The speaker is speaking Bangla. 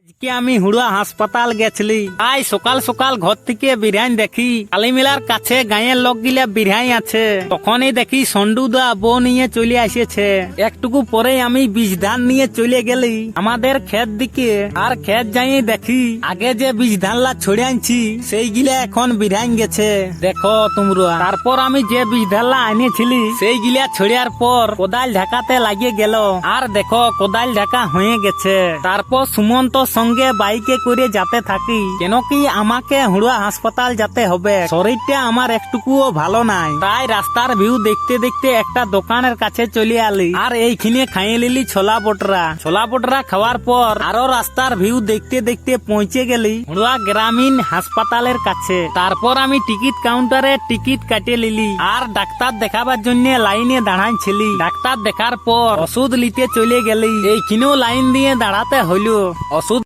আজকে আমি হুড়া হাসপাতাল গেছিলি। আই সকাল সকাল ঘর থেকে বিরিয়ান দেখি কালীমেলার কাছে গাঁয়ের লোক গিলা বিরিয়ানি আছে। তখনই দেখি সন্ডুদা বউ নিয়ে চলে আসেছে। একটুকু পরে আমি বীজ ধান নিয়ে চলে গেলি আমাদের ক্ষেত দিকে। আর ক্ষেত যাই দেখি আগে যে বীজ ধানলা ছড়ে আনছি সেই গিলা এখন বিরিয়ানি গেছে। দেখো তোমরা, তারপর আমি যে বীজ ধানলা আনিয়েছিলি সেই গিলা ছড়িয়ার পর কোদাল ঢাকাতে লাগিয়ে গেল। আর দেখো কোদাল ঢাকা হয়ে গেছে। তারপর সুমন্ত সঙ্গে বাইকে করে যেতে থাকি, কেন কি আমাকে হুড়া হাসপাতাল যেতে হবে। শরীরটা আমার একটুকুও ভালো নাই। তাই রাস্তার ভিউ দেখতে দেখতে একটা দোকানের কাছে চলে আলি। আর এইখানে খাইয়ে লিলি ছোলা বটরা। ছোলা বটরা খাওয়ার পর আরো রাস্তার ভিউ দেখতে দেখতে পৌঁছে গেলি হুড়া গ্রামীণ হাসপাতালের কাছে। তারপর আমি টিকিট কাউন্টারে টিকিট কাটে লিলি আর ডাক্তার দেখাবার জন্য লাইনে দাঁড়াইছিলি। ডাক্তার দেখার পর ওষুধ নিতে চলে গেলি। এইখানেও লাইন দিয়ে দাঁড়াতে হইলো। ওষুধ